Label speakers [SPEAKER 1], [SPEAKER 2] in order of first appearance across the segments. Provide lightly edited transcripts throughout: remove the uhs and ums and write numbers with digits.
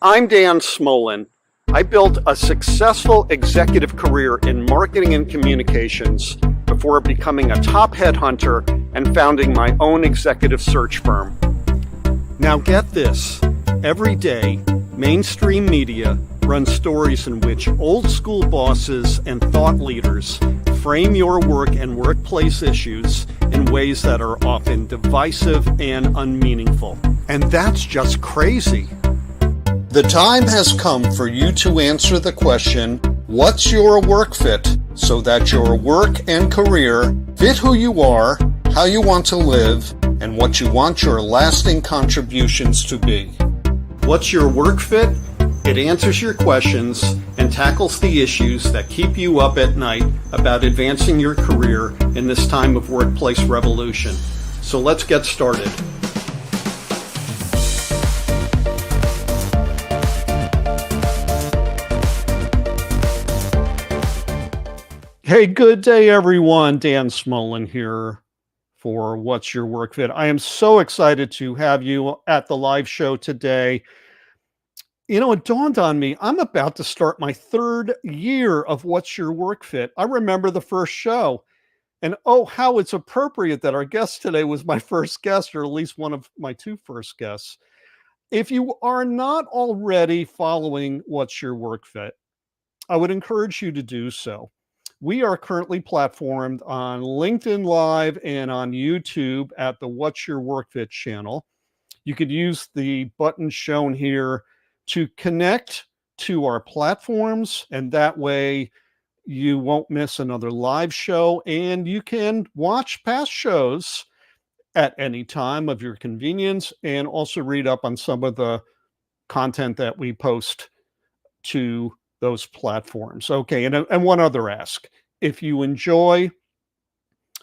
[SPEAKER 1] I'm Dan Smolin. I built a successful executive career in marketing and communications before becoming a top headhunter and founding my own executive search firm. Now get this, every day, mainstream media runs stories in which old school bosses and thought leaders frame your work and workplace issues in ways that are often divisive and unmeaningful. And that's just crazy. The time has come for you to answer the question, what's your work fit, so that your work and career fit who you are, how you want to live, and what you want your lasting contributions to be. What's your work fit? It answers your questions and tackles the issues that keep you up at night about advancing your career in this time of workplace revolution. So let's get started. Hey, good day, everyone. Dan Smolin here for What's Your Work Fit. I am so excited to have you at the live show today. You know, it dawned on me, I'm about to start my third year of What's Your Work Fit. I remember the first show, and oh, how it's appropriate that our guest today was my first guest, or at least one of my two first guests. If you are not already following What's Your Work Fit, I would encourage you to do so. We are currently platformed on LinkedIn Live and on YouTube at the What's Your Work Fit channel. You could use the button shown here to connect to our platforms, and that way you won't miss another live show, and you can watch past shows at any time of your convenience and also read up on some of the content that we post to those platforms. Okay, and one other ask. If you enjoy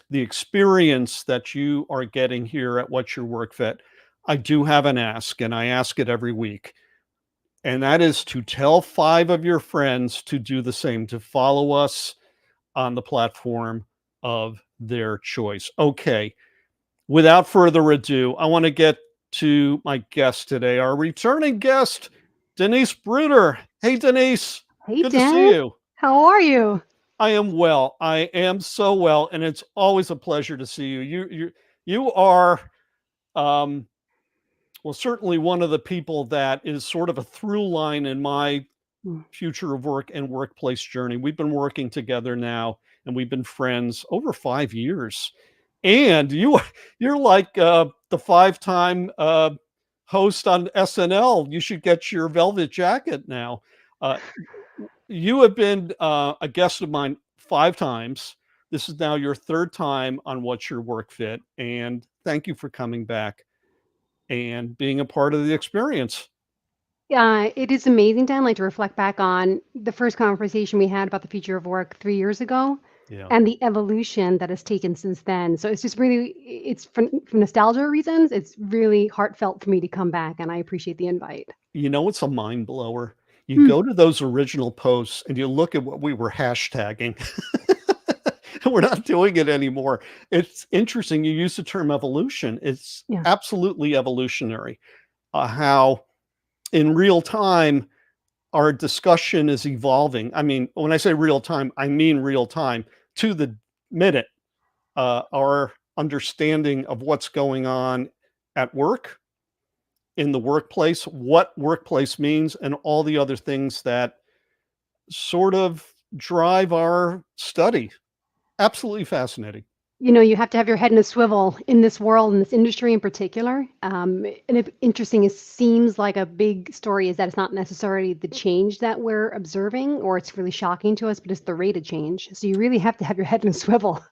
[SPEAKER 1] the experience that you are getting here at What's Your Work Fit, I do have an ask, and I ask it every week. And that is to tell 5 of your friends to do the same, to follow us on the platform of their choice. Okay, without further ado, I want to get to my guest today, our returning guest, Denise Brouder. Hey, Denise.
[SPEAKER 2] Hey,
[SPEAKER 1] Good
[SPEAKER 2] Dan.
[SPEAKER 1] to see you.
[SPEAKER 2] How are you?
[SPEAKER 1] I am well. I am so well, and it's always a pleasure to see you. You are, well, certainly one of the people that is sort of a through line in my future of work and workplace journey. We've been working together now, and we've been friends over 5 years. And you're like the 5-time host on SNL. You should get your velvet jacket now. You have been a guest of mine 5 times. This is now your 3rd time on What's Your Work Fit. And thank you for coming back and being a part of the experience.
[SPEAKER 2] Yeah, it is amazing, Dan, like to reflect back on the first conversation we had about the future of work 3 years ago
[SPEAKER 1] Yeah.
[SPEAKER 2] and the evolution that has taken since then. So it's just really, it's for nostalgia reasons, it's really heartfelt for me to come back, and I appreciate the invite.
[SPEAKER 1] You know, it's a mind blower. You
[SPEAKER 2] Hmm.
[SPEAKER 1] go to those original posts and you look at what we were hashtagging. We're not doing it anymore. It's interesting. You use the term evolution. It's
[SPEAKER 2] Yeah.
[SPEAKER 1] absolutely evolutionary. How in real time, our discussion is evolving. I mean, when I say real time, I mean real time to the minute. Our understanding of what's going on at work, in the workplace, what workplace means, and all the other things that sort of drive our study. Absolutely fascinating.
[SPEAKER 2] You know, you have to have your head in a swivel in this world, in this industry in particular. Interesting, it seems like a big story is that it's not necessarily the change that we're observing, or it's really shocking to us, but it's the rate of change. So you really have to have your head in a swivel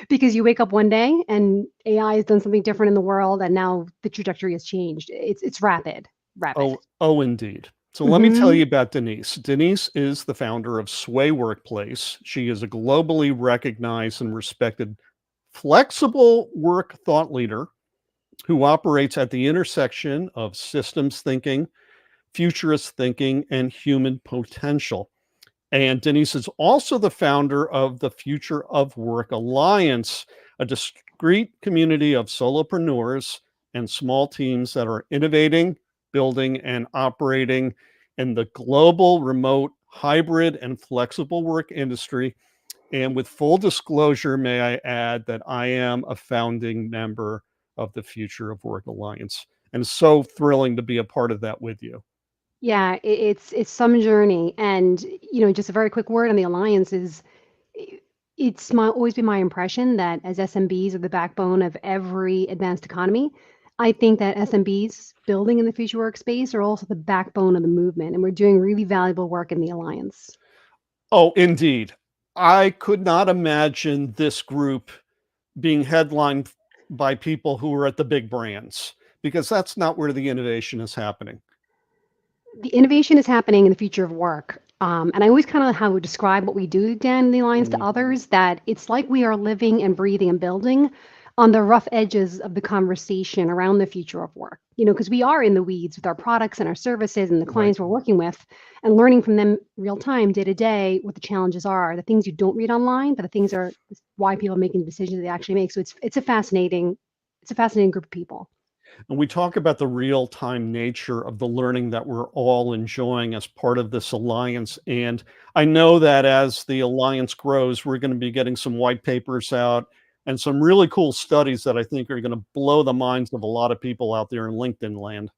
[SPEAKER 2] because you wake up one day and AI has done something different in the world, and now the trajectory has changed. It's rapid, rapid.
[SPEAKER 1] Oh, indeed. So let me tell
[SPEAKER 2] Hmm.
[SPEAKER 1] you about Denise. Denise is the founder of SWAYworkplace. She is a globally recognized and respected flexible work thought leader who operates at the intersection of systems thinking, futurist thinking, and human potential. And Denise is also the founder of the Future of Work Alliance, a discrete community of solopreneurs and small teams that are innovating, building and operating in the global, remote, hybrid, and flexible work industry. And with full disclosure, may I add that I am a founding member of the Future of Work Alliance. And so thrilling to be a part of that with you.
[SPEAKER 2] Yeah, it's some journey, and just a very quick word on the alliance is i- it's always been my impression that as SMBs are the backbone of every advanced economy. I think that SMBs building in the future workspace are also the backbone of the movement, and we're doing really valuable work in the alliance.
[SPEAKER 1] Oh, indeed. I could not imagine this group being headlined by people who are at the big brands because that's not where the innovation is happening.
[SPEAKER 2] The innovation is happening in the future of work. And I always kind of how we describe what we do, Dan, in the Alliance to
[SPEAKER 1] Mm,
[SPEAKER 2] others, that it's like we are living and breathing and building on the rough edges of the conversation around the future of work. Because we are in the weeds with our products and our services and the
[SPEAKER 1] right.
[SPEAKER 2] clients we're working with and learning from them real time, day to day, what the challenges are, the things you don't read online, but the things are why people are making the decisions they actually make. So it's a fascinating group of people.
[SPEAKER 1] And we talk about the real time nature of the learning that we're all enjoying as part of this alliance. And I know that as the alliance grows, we're going to be getting some white papers out and some really cool studies that I think are going to blow the minds of a lot of people out there in LinkedIn land.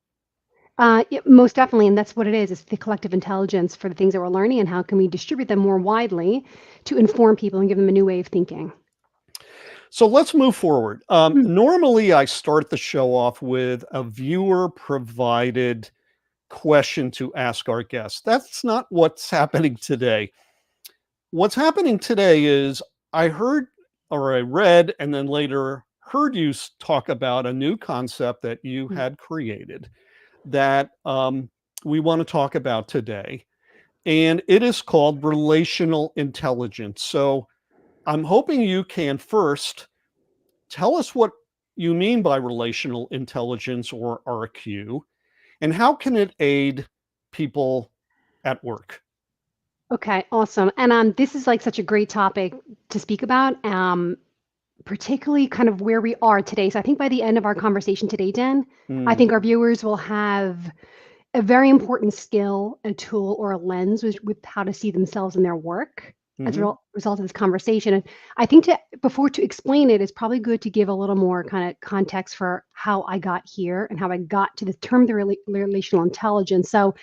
[SPEAKER 2] Yeah, most definitely, and that's what it is. It's the collective intelligence for the things that we're learning, and how can we distribute them more widely to inform people and give them a new way of thinking.
[SPEAKER 1] So let's move forward.
[SPEAKER 2] Mm,
[SPEAKER 1] Normally, I start the show off with a viewer provided question to ask our guests. That's not what's happening today. What's happening today is I heard or I read and then later heard you talk about a new concept that you
[SPEAKER 2] mm.
[SPEAKER 1] had created that we want to talk about today. And it is called relational intelligence. So I'm hoping you can first tell us what you mean by relational intelligence or RQ, and how can it aid people at work?
[SPEAKER 2] Okay, awesome. And this is like such a great topic to speak about, particularly kind of where we are today. So I think by the end of our conversation today, Dan, I
[SPEAKER 1] Mm,
[SPEAKER 2] think our viewers will have a very important skill, a tool, or a lens with how to see themselves in their work as a
[SPEAKER 1] mhm,
[SPEAKER 2] result of this conversation. And I think to explain it, it's probably good to give a little more kind of context for how I got here and how I got to the term the relational intelligence. So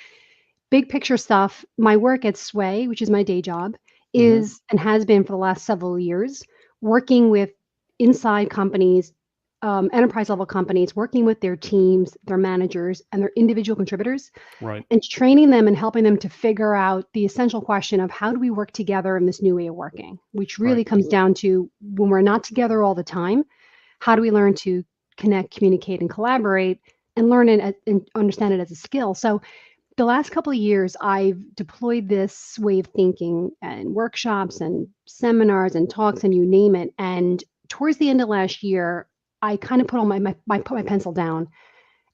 [SPEAKER 2] big picture stuff. My work at Sway, which is my day job,
[SPEAKER 1] mhm,
[SPEAKER 2] is and has been for the last several years working with inside companies, enterprise level companies, working with their teams, their managers, and their individual contributors,
[SPEAKER 1] right,
[SPEAKER 2] and training them and helping them to figure out the essential question of how do we work together in this new way of working, which
[SPEAKER 1] right.
[SPEAKER 2] really comes down to when we're not together all the time, how do we learn to connect, communicate, and collaborate and learn it and understand it as a skill. So the last couple of years, I've deployed this way of thinking and workshops and seminars and talks and you name it. And towards the end of last year, I kind of put all put my pencil down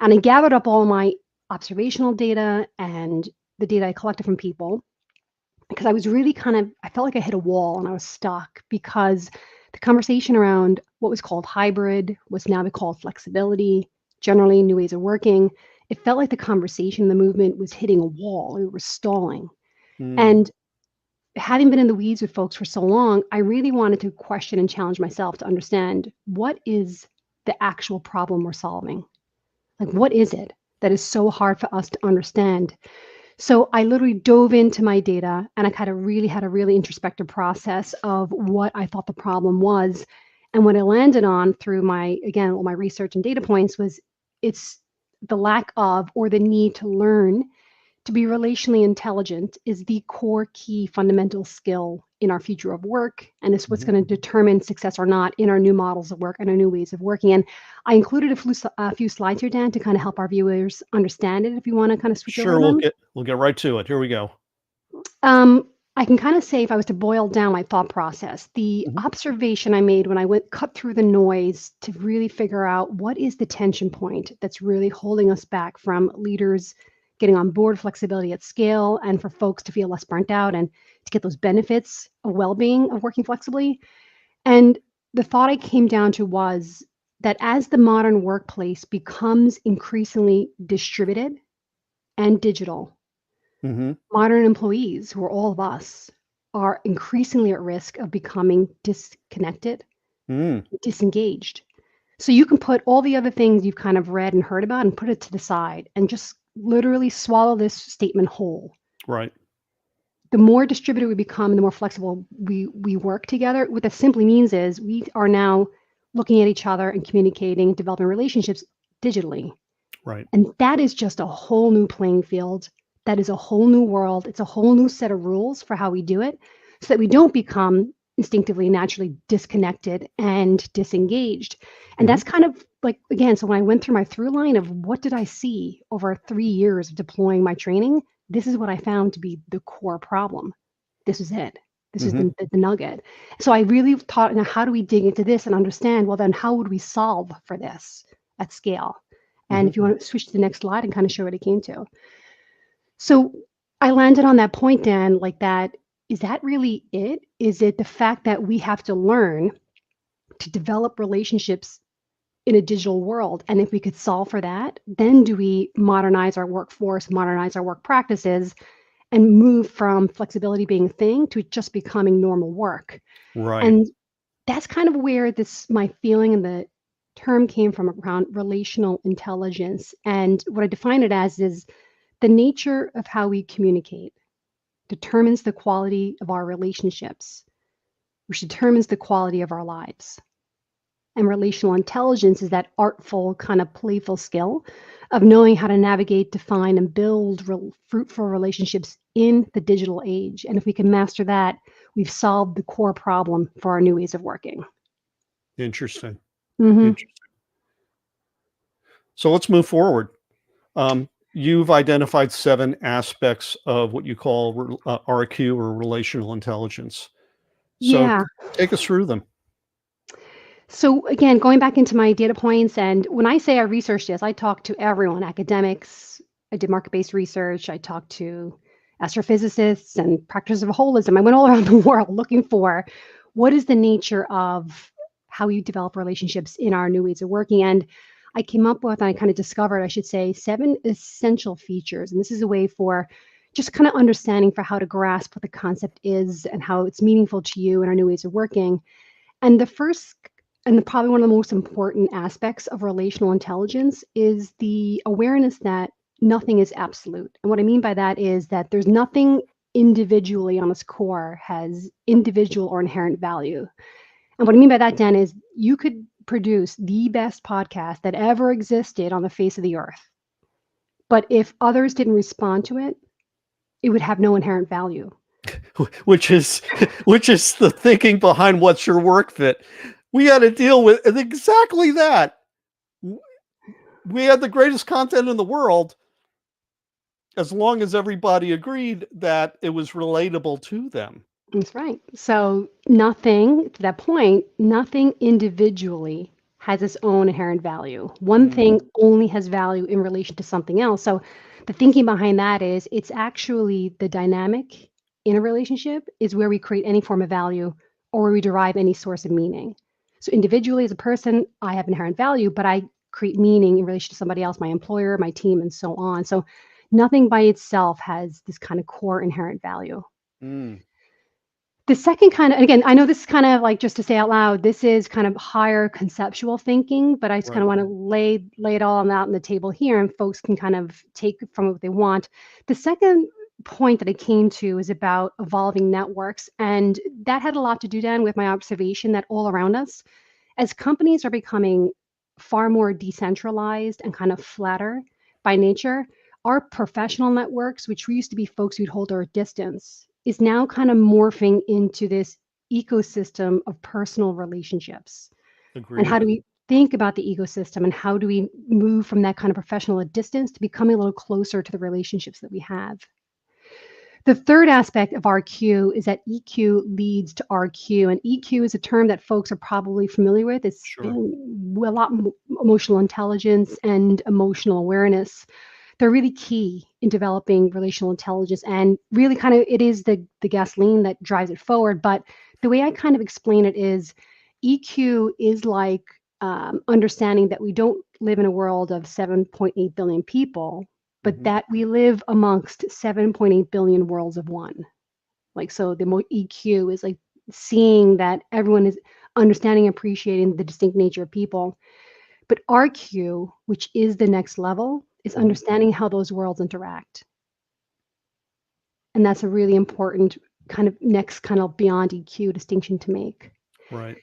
[SPEAKER 2] and I gathered up all my observational data and the data I collected from people because I was really I felt like I hit a wall and I was stuck because the conversation around what was called hybrid was now called flexibility, generally new ways of working. It felt like the conversation, the movement was hitting a wall. It was stalling.
[SPEAKER 1] Mm,
[SPEAKER 2] And having been in the weeds with folks for so long, I really wanted to question and challenge myself to understand what is the actual problem we're solving? Like, what is it that is so hard for us to understand? So I literally dove into my data and I kind of really had a really introspective process of what I thought the problem was. And what I landed on through all my research and data points was it's the lack of or the need to learn to be relationally intelligent is the core key fundamental skill in our future of work. And it's what's
[SPEAKER 1] mhm.
[SPEAKER 2] going to determine success or not in our new models of work and our new ways of working. And I included a few slides here, Dan, to kind of help our viewers understand it if you want to kind of switch over
[SPEAKER 1] Sure,
[SPEAKER 2] to them.
[SPEAKER 1] we'll get right to it. Here we go.
[SPEAKER 2] I can kind of say if I was to boil down my thought process, the
[SPEAKER 1] Mhm,
[SPEAKER 2] observation I made when I went cut through the noise to really figure out what is the tension point that's really holding us back from leaders getting on board flexibility at scale and for folks to feel less burnt out and to get those benefits of well-being of working flexibly. And the thought I came down to was that as the modern workplace becomes increasingly distributed and digital,
[SPEAKER 1] Mm-hmm.
[SPEAKER 2] modern employees, who are all of us, are increasingly at risk of becoming disconnected,
[SPEAKER 1] Mm.
[SPEAKER 2] disengaged. So you can put all the other things you've kind of read and heard about and put it to the side and just literally swallow this statement whole.
[SPEAKER 1] Right.
[SPEAKER 2] The more distributed we become, the more flexible we work together. What that simply means is we are now looking at each other and communicating, developing relationships digitally.
[SPEAKER 1] Right.
[SPEAKER 2] And that is just a whole new playing field. That is a whole new world. It's a whole new set of rules for how we do it so that we don't become instinctively, naturally disconnected and disengaged. And
[SPEAKER 1] Mm-hmm.
[SPEAKER 2] that's kind of like, again, so when I went through my through line of what did I see over 3 years of deploying my training, this is what I found to be the core problem. This is it. This is
[SPEAKER 1] Mm-hmm.
[SPEAKER 2] the nugget. So I really thought, now how do we dig into this and understand, well, then how would we solve for this at scale? And
[SPEAKER 1] Mm-hmm.
[SPEAKER 2] if you want to switch to the next slide and kind of show what it came to. So I landed on that point, Dan, like that. Is that really it? Is it the fact that we have to learn to develop relationships in a digital world? And if we could solve for that, then do we modernize our workforce, modernize our work practices, and move from flexibility being a thing to it just becoming normal work?
[SPEAKER 1] Right.
[SPEAKER 2] And that's kind of where this my feeling and the term came from around relational intelligence. And what I define it as is the nature of how we communicate determines the quality of our relationships, which determines the quality of our lives. And relational intelligence is that artful, kind of playful skill of knowing how to navigate, define, and build fruitful relationships in the digital age. And if we can master that, we've solved the core problem for our new ways of working.
[SPEAKER 1] Interesting.
[SPEAKER 2] Mm-hmm.
[SPEAKER 1] Interesting. So let's move forward. You've identified 7 aspects of what you call RQ, or relational intelligence. So
[SPEAKER 2] Yeah.
[SPEAKER 1] take us through them.
[SPEAKER 2] So again, going back into my data points, and when I say I researched this, I talked to everyone, academics, I did market-based research, I talked to astrophysicists and practitioners of holism. I went all around the world looking for what is the nature of how we develop relationships in our new ways of working. And I came up with, and I kind of discovered, I should say, 7 essential features. And this is a way for just kind of understanding for how to grasp what the concept is and how it's meaningful to you in our new ways of working. And the first, and probably one of the most important aspects of relational intelligence is the awareness that nothing is absolute. And what I mean by that is that there's nothing individually on its core has individual or inherent value. And what I mean by that, Dan, is you could produce the best podcast that ever existed on the face of the earth. But if others didn't respond to it, it would have no inherent value.
[SPEAKER 1] which is the thinking behind what's your work fit. We had to deal with exactly that. We had the greatest content in the world as long as everybody agreed that it was relatable to them.
[SPEAKER 2] That's right. So nothing, to that point, nothing individually has its own inherent value. One thing only has value in relation to something else. So the thinking behind that is it's actually the dynamic in a relationship is where we create any form of value or where we derive any source of meaning. So individually as a person, I have inherent value, but I create meaning in relation to somebody else, my employer, my team, and so on. So nothing by itself has this kind of core inherent value.
[SPEAKER 1] Mm.
[SPEAKER 2] The second kind of, and again, I know this is kind of like just to say out loud, this is kind of higher conceptual thinking, but I just kind
[SPEAKER 1] Right.
[SPEAKER 2] of want to lay it all out on the table here, and folks can kind of take from what they want. The second point that I came to is about evolving networks, and that had a lot to do, Dan, with my observation that all around us, as companies are becoming far more decentralized and kind of flatter by nature, our professional networks, which we used to be folks who'd hold our distance, is now kind of morphing into this ecosystem of personal relationships. And how
[SPEAKER 1] Agreed.
[SPEAKER 2] do we think about the ecosystem and how do we move from that kind of professional distance to becoming a little closer to the relationships that we have? The third aspect of RQ is that EQ leads to RQ, and EQ is a term that folks are probably familiar with. It's
[SPEAKER 1] Sure.
[SPEAKER 2] a lot emotional intelligence and emotional awareness. They're really key in developing relational intelligence, and really kind of it is the gasoline that drives it forward. But the way I kind of explain it is EQ is like understanding that we don't live in a world of 7.8 billion people. but that we live amongst 7.8 billion worlds of one. Like, so the EQ is like seeing that everyone is understanding, appreciating the distinct nature of people. But RQ, which is the next level, is understanding how those worlds interact. And that's a really important kind of next kind of beyond EQ distinction to make.
[SPEAKER 1] Right.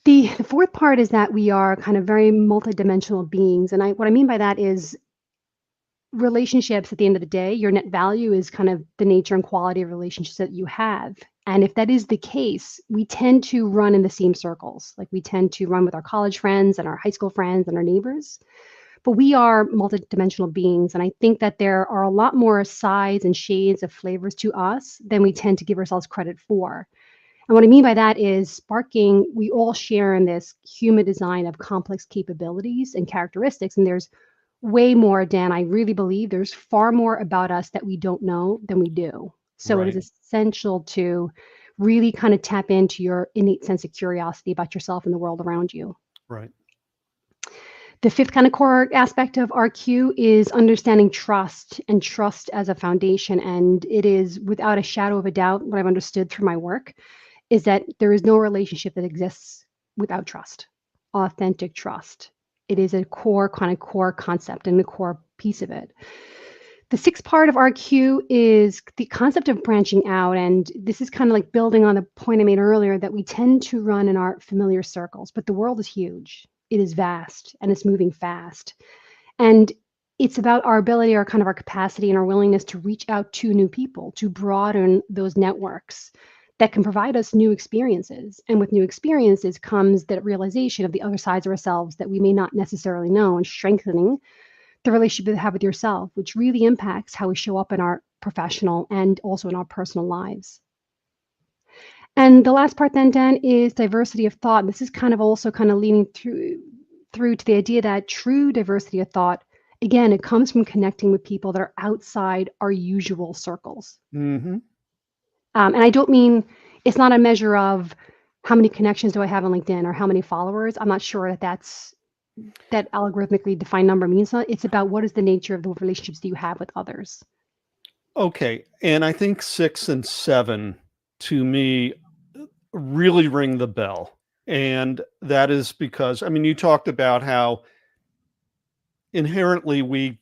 [SPEAKER 2] The fourth part is that we are kind of very multidimensional beings. And what I mean by that is relationships at the end of the day, your net value is kind of the nature and quality of relationships that you have. And if that is the case, we tend to run in the same circles. Like we tend to run with our college friends and our high school friends and our neighbors. But we are multidimensional beings. And I think that there are a lot more sides and shades of flavors to us than we tend to give ourselves credit for. And what I mean by that is sparking, we all share in this human design of complex capabilities and characteristics. And there's way more, Dan. I really believe there's far more about us that we don't know than we do. So it is essential to really kind of tap into your innate sense of curiosity about yourself and the world around you.
[SPEAKER 1] Right.
[SPEAKER 2] The fifth kind of core aspect of RQ is understanding trust and trust as a foundation. And it is without a shadow of a doubt what I've understood through my work is that there is no relationship that exists without trust, authentic trust. It is a core concept and the core piece of it. The sixth part of RQ is the concept of branching out. And this is kind of like building on the point I made earlier that we tend to run in our familiar circles, but the world is huge. It is vast and it's moving fast. And it's about our ability, our kind of our capacity and our willingness to reach out to new people, to broaden those networks that can provide us new experiences. And with new experiences comes the realization of the other sides of ourselves that we may not necessarily know, and strengthening the relationship you have with yourself, which really impacts how we show up in our professional and also in our personal lives. And the last part then, Dan, is diversity of thought. This is kind of also kind of leaning through to the idea that true diversity of thought, again, it comes from connecting with people that are outside our usual circles. And I don't mean, it's not a measure of how many connections do I have on LinkedIn or how many followers. I'm not sure that algorithmically defined number means that. It's about what is the nature of the relationships that you have with others.
[SPEAKER 1] Okay. And I think 6 and 7 to me really ring the bell. And that is because, I mean, you talked about how inherently we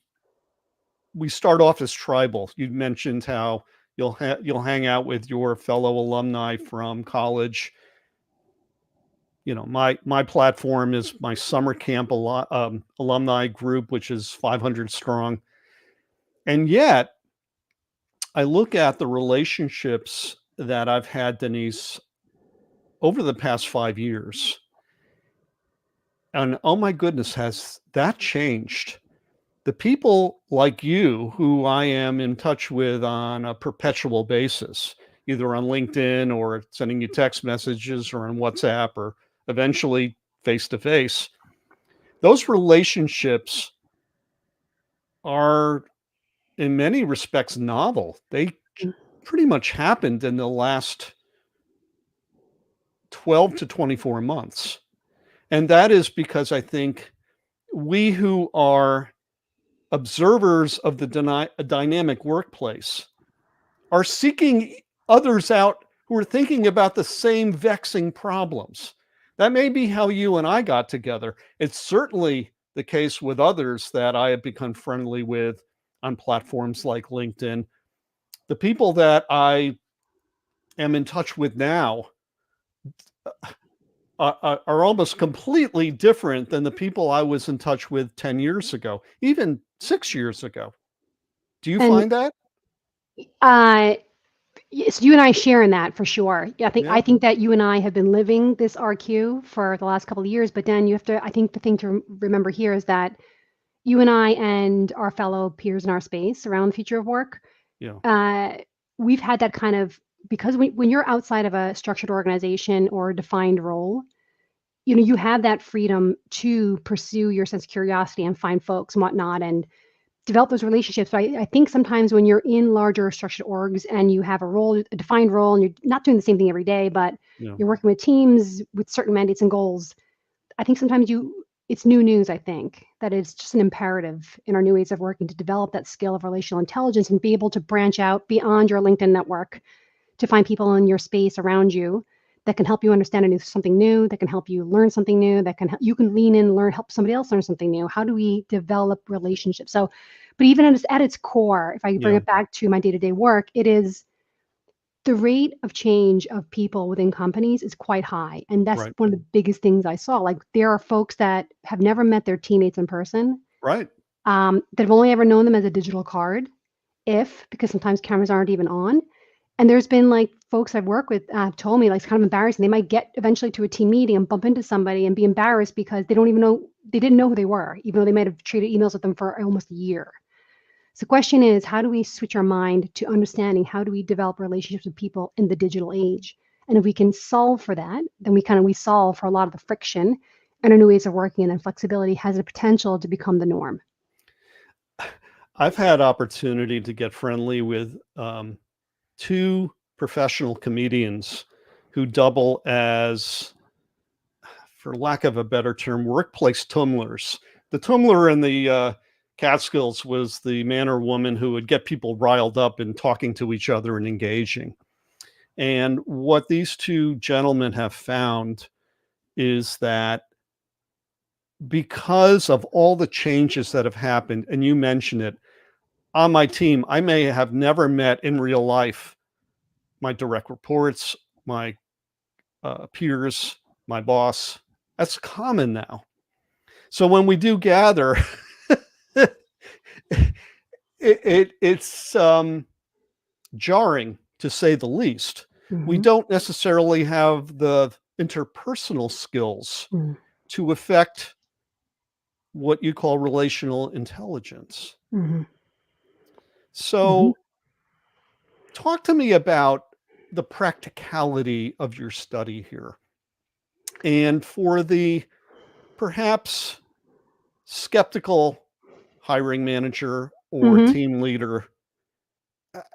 [SPEAKER 1] start off as tribal. You mentioned how you'll hang out with your fellow alumni from college. You know, my platform is my summer camp alumni group, which is 500 strong. And yet, I look at the relationships that I've had, Denise, over the past 5 years, and oh my goodness, has that changed? The people like you who I am in touch with on a perpetual basis, either on LinkedIn or sending you text messages or on WhatsApp or eventually face to face, those relationships are in many respects novel. They pretty much happened in the last 12 to 24 months. And that is because I think we who are observers of the dynamic workplace are seeking others out who are thinking about the same vexing problems. That may be how you and I got together. It's certainly the case with others that I have become friendly with on platforms like LinkedIn. The people that I am in touch with now are almost completely different than the people I was in touch with 10 years ago, even 6 years ago. Do you
[SPEAKER 2] And
[SPEAKER 1] find that?
[SPEAKER 2] yes, you and I share in that for sure. Yeah,
[SPEAKER 1] Yeah.
[SPEAKER 2] I think that you and I have been living this RQ for the last couple of years, but then you have to, I think the thing to remember here is that you and I and our fellow peers in our space around the future of work,
[SPEAKER 1] Yeah.
[SPEAKER 2] We've had that kind of, because when you're outside of a structured organization or a defined role, you know, you have that freedom to pursue your sense of curiosity and find folks and whatnot and develop those relationships. But I think sometimes when you're in larger structured orgs and you have a role, a defined role, and you're not doing the same thing every day, but
[SPEAKER 1] Yeah.
[SPEAKER 2] you're working with teams with certain mandates and goals, I think sometimes you it's new news, I think, that it's just an imperative in our new ways of working to develop that skill of relational intelligence and be able to branch out beyond your LinkedIn network to find people in your space around you that can help you understand something new, that can help you learn something new, that can you can lean in, learn, help somebody else learn something new. How do we develop relationships? So, but even at its core, if I bring
[SPEAKER 1] Yeah.
[SPEAKER 2] it back to my day-to-day work, it is the rate of change of people within companies is quite high. And that's
[SPEAKER 1] Right.
[SPEAKER 2] one of the biggest things I saw. Like there are folks that have never met their teammates in person,
[SPEAKER 1] Right.
[SPEAKER 2] that have only ever known them as a digital card, if because sometimes cameras aren't even on. And there's been like folks I've worked with told me like it's kind of embarrassing. They might get eventually to a team meeting and bump into somebody and be embarrassed because they didn't know who they were, even though they might have traded emails with them for almost a year. So the question is, how do we switch our mind to understanding how do we develop relationships with people in the digital age? And if we can solve for that, then we solve for a lot of the friction and our new ways of working, and then flexibility has the potential to become the norm.
[SPEAKER 1] I've had opportunity to get friendly with two professional comedians who double as, for lack of a better term, workplace tumblers. The tumbler in the Catskills was the man or woman who would get people riled up and talking to each other and engaging. And what these two gentlemen have found is that because of all the changes that have happened, and you mentioned it, on my team, I may have never met in real life my direct reports, my peers, my boss. That's common now. So when we do gather, it's jarring to say the least. We
[SPEAKER 2] Mm-hmm.
[SPEAKER 1] don't necessarily have the interpersonal skills to affect what you call relational intelligence.
[SPEAKER 2] Mm-hmm. Mm-hmm.
[SPEAKER 1] So talk to me about the practicality of your study here. And for the perhaps skeptical hiring manager or
[SPEAKER 2] Mm-hmm.
[SPEAKER 1] team leader,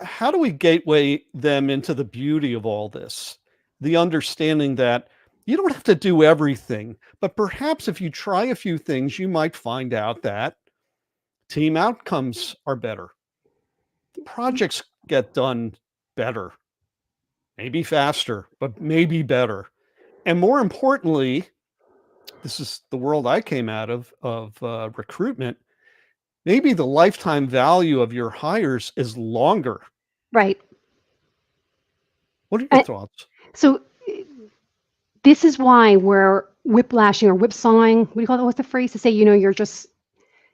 [SPEAKER 1] how do we gateway them into the beauty of all this? The understanding that you don't have to do everything, but perhaps if you try a few things, you might find out that team outcomes are better. The projects get done better, maybe faster, but maybe better. And more importantly, this is the world I came out of recruitment. Maybe the lifetime value of your hires is longer.
[SPEAKER 2] Right.
[SPEAKER 1] What are your
[SPEAKER 2] And
[SPEAKER 1] thoughts?
[SPEAKER 2] so this is why we're whiplashing or whipsawing. What do you call that? What's the phrase to say? You're just.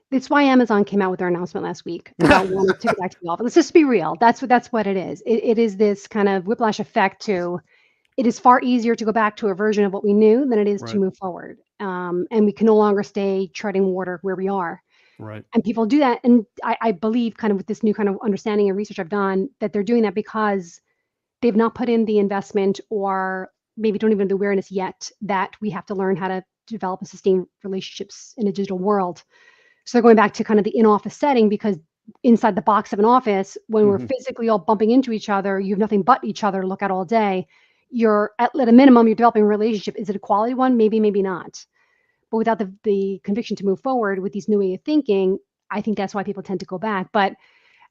[SPEAKER 2] It's why Amazon came out with their announcement last week about wanting to go back to the office. Let's just be real. That's what it is. It is this kind of whiplash effect to. It is far easier to go back to a version of what we knew than it is to
[SPEAKER 1] Right,
[SPEAKER 2] move forward. And we can no longer stay treading water where we are.
[SPEAKER 1] right,
[SPEAKER 2] And people do that. And I believe, kind of with this new kind of understanding and research I've done, that they're doing that because they've not put in the investment, or maybe don't even have the awareness yet that we have to learn how to develop and sustain relationships in a digital world. So they're going back to kind of the in-office setting, because inside the box of an office, when we're
[SPEAKER 1] mhm,
[SPEAKER 2] physically all bumping into each other, you have nothing but each other to look at all day. You're at a minimum, you're developing a relationship. Is it a quality one? Maybe, maybe not. But without the conviction to move forward with these new way of thinking, I think that's why people tend to go back. But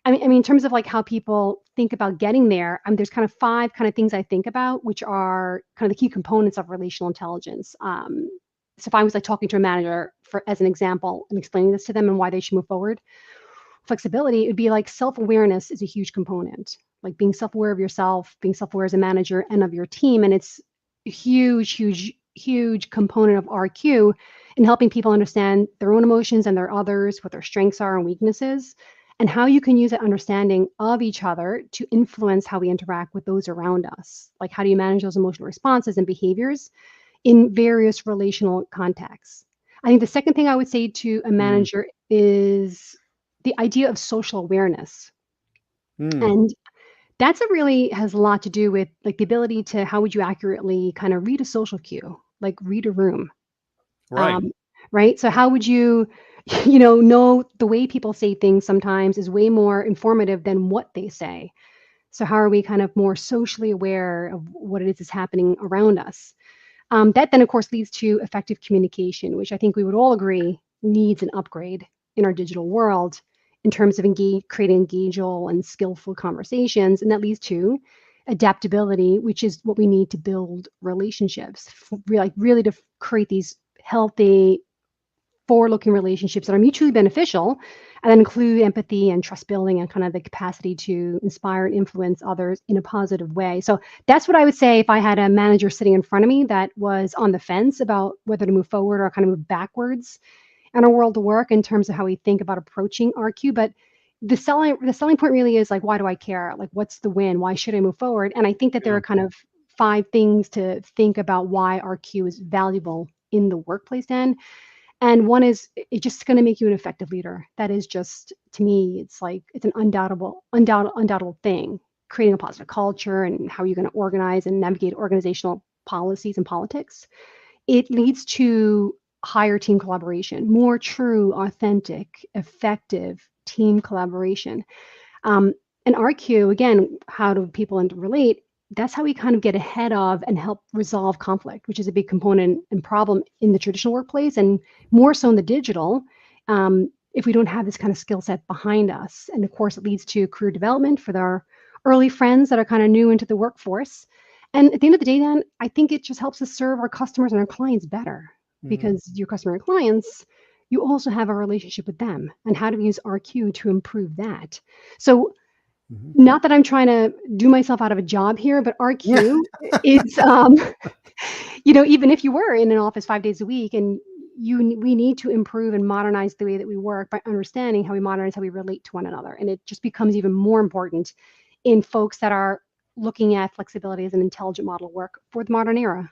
[SPEAKER 2] I mean, in terms of like how people think about getting there, there's kind of 5 kind of things I think about, which are kind of the key components of relational intelligence. So if I was like talking to a manager as an example and explaining this to them and why they should move forward, flexibility, it would be like self-awareness is a huge component, like being self-aware of yourself, being self-aware as a manager and of your team. And it's a huge, huge, huge component of RQ in helping people understand their own emotions and their others, what their strengths are and weaknesses, and how you can use that understanding of each other to influence how we interact with those around us. Like, how do you manage those emotional responses and behaviors in various relational contexts? I think the second thing I would say to a
[SPEAKER 1] mm,
[SPEAKER 2] manager is the idea of social awareness.
[SPEAKER 1] mm,
[SPEAKER 2] And that's a really has a lot to do with like the ability to, how would you accurately kind of read a social cue, like read a room.
[SPEAKER 1] right,
[SPEAKER 2] Um, right. So how would you, know the way people say things sometimes is way more informative than what they say. So how are we kind of more socially aware of what it is that's happening around us? That then, of course, leads to effective communication, which I think we would all agree needs an upgrade in our digital world in terms of creating engageable and skillful conversations. And that leads to adaptability, which is what we need to build relationships, really to create these healthy, forward-looking relationships that are mutually beneficial and then include empathy and trust building and kind of the capacity to inspire and influence others in a positive way. So that's what I would say if I had a manager sitting in front of me that was on the fence about whether to move forward or kind of move backwards in our world of work in terms of how we think about approaching RQ. But the selling point really is like, why do I care? Like, what's the win? Why should I move forward? And I think that there
[SPEAKER 1] Yeah.
[SPEAKER 2] are kind of 5 things to think about why RQ is valuable in the workplace, Dan. And one is it's just going to make you an effective leader. That is just, to me, it's like it's an undoubtable thing. Creating a positive culture and how you're going to organize and navigate organizational policies and politics. It leads to higher team collaboration, more true, authentic, effective team collaboration. And RQ, again, how do people relate? That's how we kind of get ahead of and help resolve conflict, which is a big component and problem in the traditional workplace, and more so in the digital, if we don't have this kind of skill set behind us. And of course, it leads to career development for our early friends that are kind of new into the workforce. And at the end of the day, then, I think it just helps us serve our customers and our clients better, because your customer and clients, you also have a relationship with them. And how do we use RQ to improve that? So, not that I'm trying to do myself out of a job here, but
[SPEAKER 1] Yeah.
[SPEAKER 2] RQ is, even if you were in an office 5 days a week, and we need to improve and modernize the way that we work by understanding how we modernize how we relate to one another. And it just becomes even more important in folks that are looking at flexibility as an intelligent model of work for the modern era.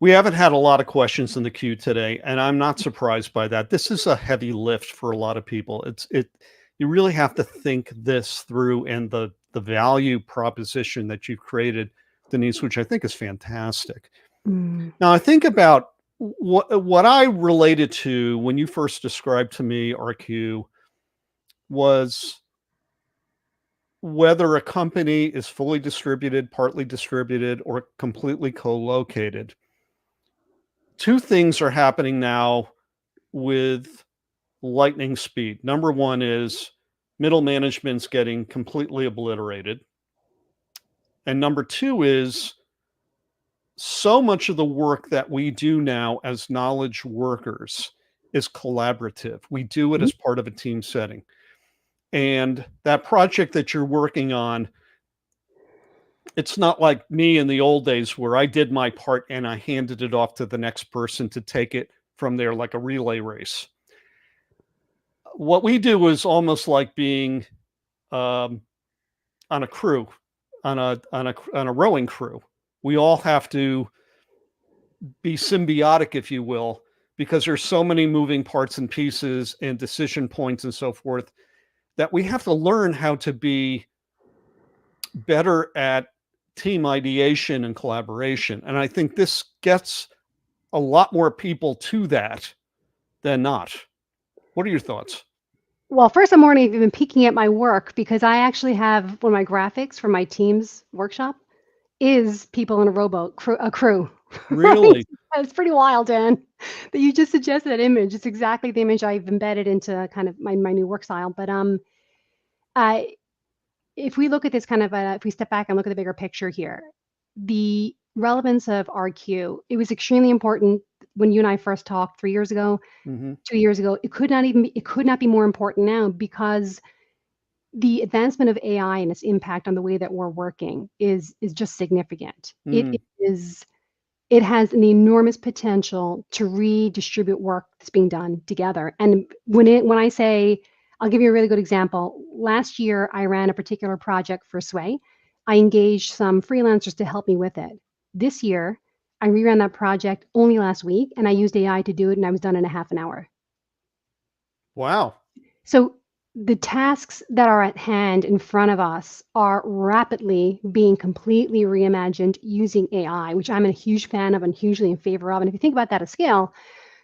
[SPEAKER 1] We haven't had a lot of questions in the queue today, and I'm not surprised by that. This is a heavy lift for a lot of people. You really have to think this through, and the value proposition that you've created, Denise, which I think is fantastic.
[SPEAKER 2] Mm.
[SPEAKER 1] Now, I think about what I related to when you first described to me RQ was whether a company is fully distributed, partly distributed, or completely co-located. 2 things are happening now with lightning speed. Number 1 is middle management's getting completely obliterated. And number 2 is so much of the work that we do now as knowledge workers is collaborative. We do it
[SPEAKER 2] Mhm.
[SPEAKER 1] as part of a team setting. And that project that you're working on, it's not like me in the old days where I did my part and I handed it off to the next person to take it from there like a relay race. What we do is almost like being on a crew, on a rowing crew. We all have to be symbiotic, if you will, because there's so many moving parts and pieces and decision points and so forth that we have to learn how to be better at team ideation and collaboration. And I think this gets a lot more people to that than not. What are your thoughts?
[SPEAKER 2] Well, first, I'm already been peeking at my work because I actually have one of my graphics for my team's workshop is people in a rowboat crew, right?
[SPEAKER 1] Really?
[SPEAKER 2] It's pretty wild, Dan, that you just suggested that image. It's exactly the image I've embedded into kind of my new work style. But I if we look at this kind of, if we step back and look at the bigger picture here, the relevance of RQ, it was extremely important when you and I first talked 3 years ago,
[SPEAKER 1] Hmm.
[SPEAKER 2] 2 years ago. It could not be more important now, because the advancement of AI and its impact on the way that we're working is just significant.
[SPEAKER 1] Mm.
[SPEAKER 2] It has an enormous potential to redistribute work that's being done together. And when I say, I'll give you a really good example. Last year, I ran a particular project for Sway. I engaged some freelancers to help me with it. This year, I reran that project only last week, and I used AI to do it, and I was done in a half an hour.
[SPEAKER 1] Wow.
[SPEAKER 2] So the tasks that are at hand in front of us are rapidly being completely reimagined using AI, which I'm a huge fan of and hugely in favor of. And if you think about that at scale,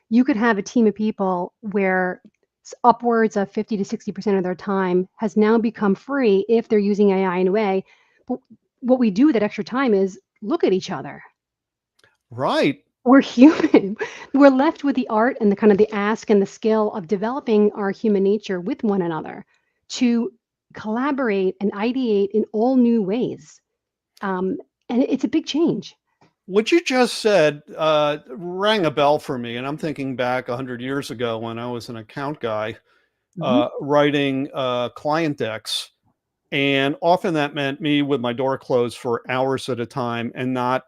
[SPEAKER 2] you could have a team of people where upwards of 50 to 60% of their time has now become free if they're using AI in a way. But what we do with that extra time is look at each other.
[SPEAKER 1] Right.
[SPEAKER 2] We're human. We're left with the art and the kind of the ask and the skill of developing our human nature with one another to collaborate and ideate in all new ways. Um, and it's a big change.
[SPEAKER 1] What you just said rang a bell for me, and I'm thinking back 100 years ago when I was an account guy
[SPEAKER 2] Mhm.
[SPEAKER 1] writing client decks, and often that meant me with my door closed for hours at a time and not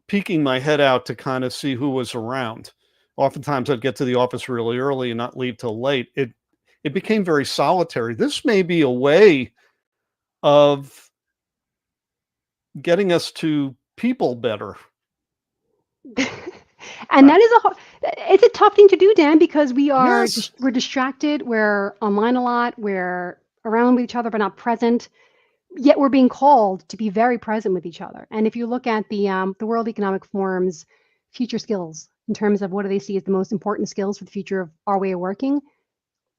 [SPEAKER 1] peeking my head out to kind of see who was around. Oftentimes, I'd get to the office really early and not leave till late. It became very solitary. This may be a way of getting us to people better.
[SPEAKER 2] And that is it's a tough thing to do, Dan, because
[SPEAKER 1] Yes.
[SPEAKER 2] we're distracted, we're online a lot, we're around with each other but not present. Yet we're being called to be very present with each other. And if you look at the World Economic Forum's future skills in terms of what do they see as the most important skills for the future of our way of working,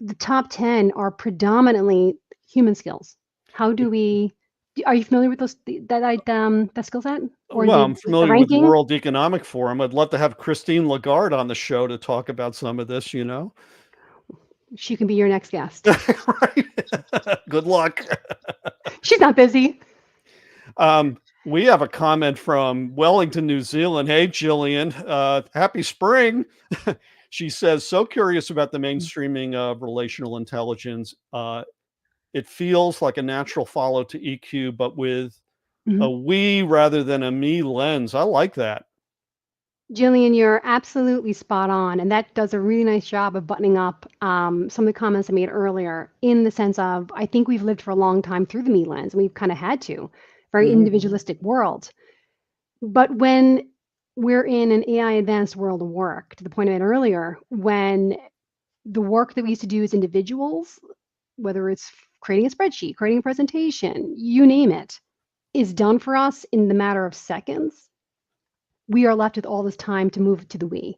[SPEAKER 2] the top 10 are predominantly human skills. How do we? Are you familiar with that skill set or
[SPEAKER 1] Well, I'm
[SPEAKER 2] the
[SPEAKER 1] familiar with the
[SPEAKER 2] ranking?
[SPEAKER 1] World Economic Forum. I'd love to have Christine Lagarde on the show to talk about some of this, you know?
[SPEAKER 2] She can be your next guest.
[SPEAKER 1] Right. Good luck.
[SPEAKER 2] She's not busy.
[SPEAKER 1] We have a comment from Wellington, New Zealand. Hey, Jillian, happy spring. She says, so curious about the mainstreaming of relational intelligence. It feels like a natural follow to EQ, but with a
[SPEAKER 2] Mhm.
[SPEAKER 1] we rather than a me lens. I like that.
[SPEAKER 2] Jillian, you're absolutely spot on, and that does a really nice job of buttoning up some of the comments I made earlier. In the sense of, I think we've lived for a long time through the me lens, and we've kind of had to, very
[SPEAKER 1] Mhm.
[SPEAKER 2] individualistic world. But when we're in an AI advanced world of work, to the point I made earlier, when the work that we used to do as individuals, whether it's creating a spreadsheet, creating a presentation, you name it, is done for us in the matter of seconds, we are left with all this time to move to the we.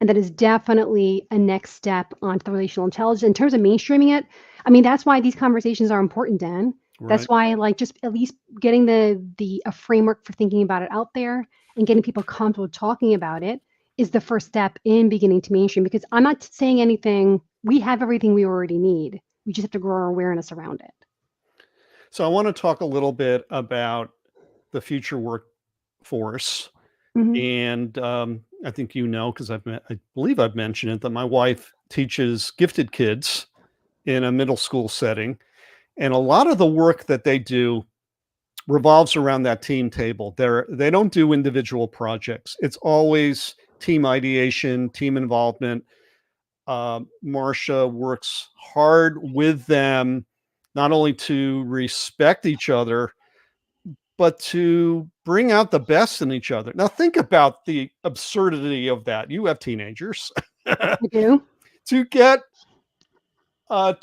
[SPEAKER 2] And that is definitely a next step onto the relational intelligence. In terms of mainstreaming it, I mean, that's why these conversations are important, Dan. That's
[SPEAKER 1] Right.
[SPEAKER 2] why, like, just at least getting the a framework for thinking about it out there and getting people comfortable talking about it is the first step in beginning to mainstream. Because I'm not saying anything. We have everything we already need. We just have to grow our awareness around it.
[SPEAKER 1] So I want to talk a little bit about the future workforce.
[SPEAKER 2] Hmm.
[SPEAKER 1] And I think you know, because I believe I've mentioned it, that my wife teaches gifted kids in a middle school setting. And a lot of the work that they do revolves around that team table. They don't do individual projects. It's always team ideation, team involvement. Marcia works hard with them, not only to respect each other, but to bring out the best in each other. Now, think about the absurdity of that. You have teenagers.
[SPEAKER 2] I do.
[SPEAKER 1] To get a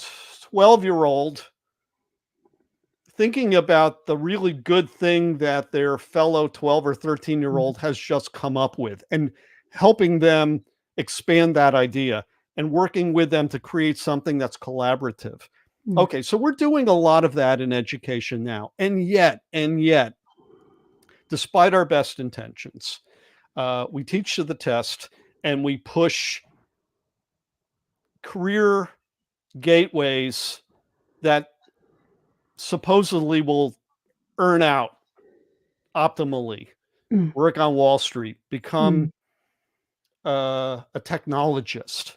[SPEAKER 1] 12-year-old thinking about the really good thing that their fellow 12 or 13-year-old has just come up with and helping them expand that idea and working with them to create something that's collaborative.
[SPEAKER 2] Mm.
[SPEAKER 1] Okay, so we're doing a lot of that in education now. And yet, despite our best intentions, we teach to the test and we push career gateways that supposedly will earn out optimally,
[SPEAKER 2] Mm.
[SPEAKER 1] work on Wall Street, become
[SPEAKER 2] Mm.
[SPEAKER 1] a technologist.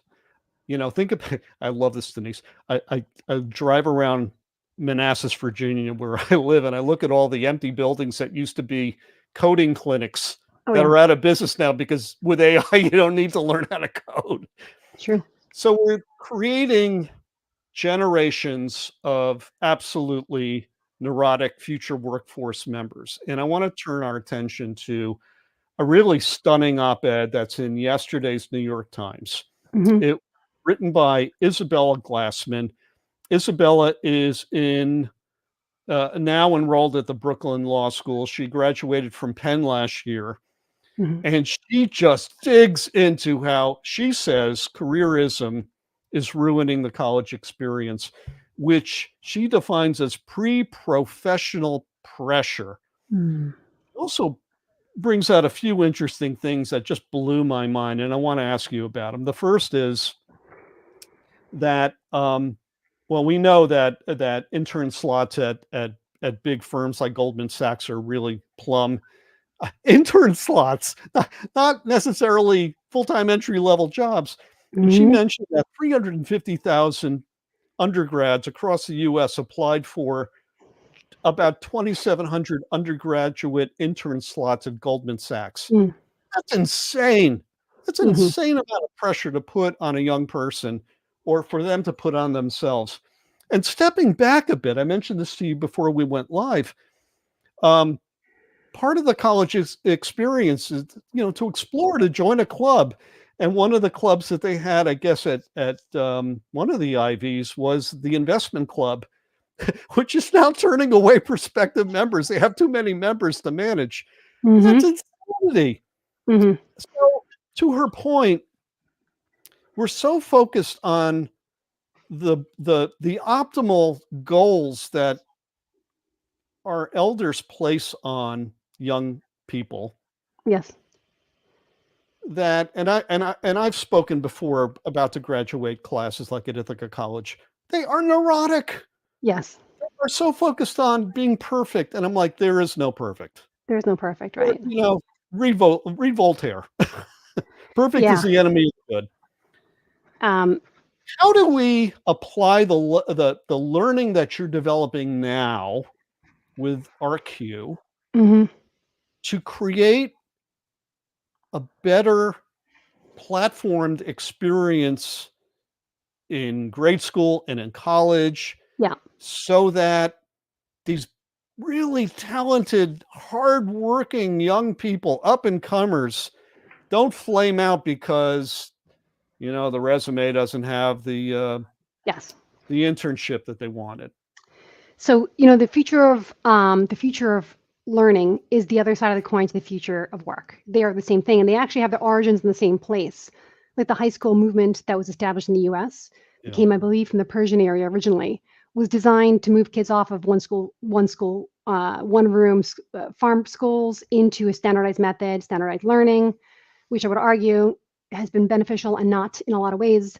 [SPEAKER 1] You know, think of I love this, Denise. I drive around Manassas, Virginia, where I live, and I look at all the empty buildings that used to be coding clinics
[SPEAKER 2] Oh
[SPEAKER 1] that
[SPEAKER 2] yeah,
[SPEAKER 1] are out of business now because with AI, you don't need to learn how to code.
[SPEAKER 2] true.
[SPEAKER 1] So we're creating generations of absolutely neurotic future workforce members. And I want to turn our attention to a really stunning op-ed that's in yesterday's New York Times.
[SPEAKER 2] Hmm.
[SPEAKER 1] It written by Isabella Glassman. Isabella is in now enrolled at the Brooklyn Law School. She graduated from Penn last year,
[SPEAKER 2] Hmm.
[SPEAKER 1] and she just digs into how she says careerism is ruining the college experience, which she defines as pre-professional pressure.
[SPEAKER 2] Mm.
[SPEAKER 1] Also brings out a few interesting things that just blew my mind, and I want to ask you about them. The first is that, well, we know that intern slots at big firms like Goldman Sachs are really plum. Intern slots, not necessarily full-time entry-level jobs. And she
[SPEAKER 2] Hmm.
[SPEAKER 1] mentioned that 350,000 undergrads across the US applied for about 2,700 undergraduate intern slots at Goldman Sachs.
[SPEAKER 2] Mm.
[SPEAKER 1] That's insane. That's an
[SPEAKER 2] Hmm.
[SPEAKER 1] insane amount of pressure to put on a young person or for them to put on themselves. And stepping back a bit, I mentioned this to you before we went live. Um, Part of the college experience is, to explore, to join a club. And one of the clubs that they had, I guess, at one of the IVs was the investment club, which is now turning away prospective members. They have too many members to manage.
[SPEAKER 2] Hmm.
[SPEAKER 1] That's insanity.
[SPEAKER 2] Hmm.
[SPEAKER 1] So, to her point, we're so focused on the optimal goals that our elders place on young people
[SPEAKER 2] Yes.
[SPEAKER 1] that, and I've spoken before about the graduate classes like at Ithaca College. They are neurotic.
[SPEAKER 2] Yes.
[SPEAKER 1] They're so focused on being perfect, and I'm like, there is no perfect.
[SPEAKER 2] There's no perfect,
[SPEAKER 1] Or,
[SPEAKER 2] right?
[SPEAKER 1] read Voltaire. Perfect is
[SPEAKER 2] Yeah.
[SPEAKER 1] the enemy of good.
[SPEAKER 2] Um,
[SPEAKER 1] How do we apply the learning that you're developing now with RQ
[SPEAKER 2] mhm.
[SPEAKER 1] to create a better platformed experience in grade school and in college
[SPEAKER 2] Yeah.
[SPEAKER 1] so that these really talented, hardworking young people, up and comers, don't flame out because the resume doesn't have
[SPEAKER 2] Yes.
[SPEAKER 1] the internship that they wanted.
[SPEAKER 2] So, the future of learning is the other side of the coin to the future of work. They are the same thing, and they actually have their origins in the same place. Like the high school movement that was established in the U.S.
[SPEAKER 1] Yeah.
[SPEAKER 2] came, I believe, from the Persian area originally, was designed to move kids off of one room farm schools into a standardized method, standardized learning, which I would argue has been beneficial and not in a lot of ways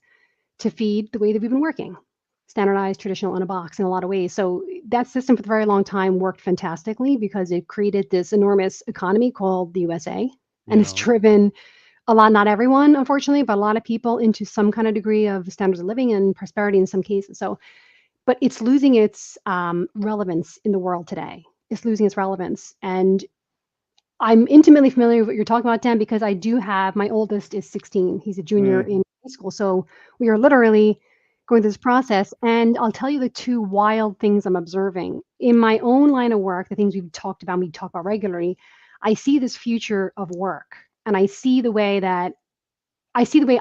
[SPEAKER 2] to feed the way that we've been working, standardized, traditional, in a box in a lot of ways. So that system for a very long time worked fantastically because it created this enormous economy called the USA. And it's
[SPEAKER 1] Yeah.
[SPEAKER 2] driven a lot, not everyone, unfortunately, but a lot of people into some kind of degree of standards of living and prosperity in some cases. So, but it's losing its relevance in the world today. It's losing its relevance. And I'm intimately familiar with what you're talking about, Dan, because I do have my oldest is 16. He's a junior
[SPEAKER 1] Mm.
[SPEAKER 2] in high school. So we are literally going through this process. And I'll tell you the two wild things I'm observing in my own line of work, the things we talk about regularly. I see this future of work, and I see the way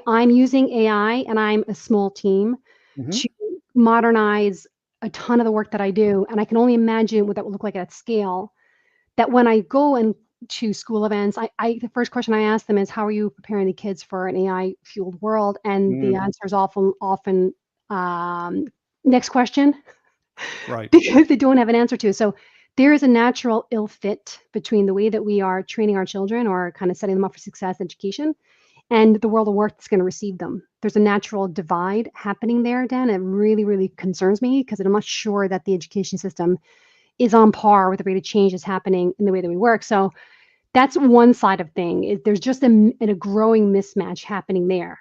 [SPEAKER 2] I'm using AI, and I'm a small team
[SPEAKER 1] Hmm.
[SPEAKER 2] to modernize a ton of the work that I do. And I can only imagine what that would look like at scale, that when I go and to school events, the first question I ask them is, "How are you preparing the kids for an AI fueled world?" And the
[SPEAKER 1] Mm.
[SPEAKER 2] answer is often um, next question,
[SPEAKER 1] Right.
[SPEAKER 2] because they don't have an answer to. So there is a natural ill fit between the way that we are training our children or kind of setting them up for success education and the world of work that's going to receive them. There's a natural divide happening there, Dan. It really, really concerns me because I'm not sure that the education system is on par with the rate of change that's happening in the way that we work. So that's one side of thing. Is there's just a growing mismatch happening there,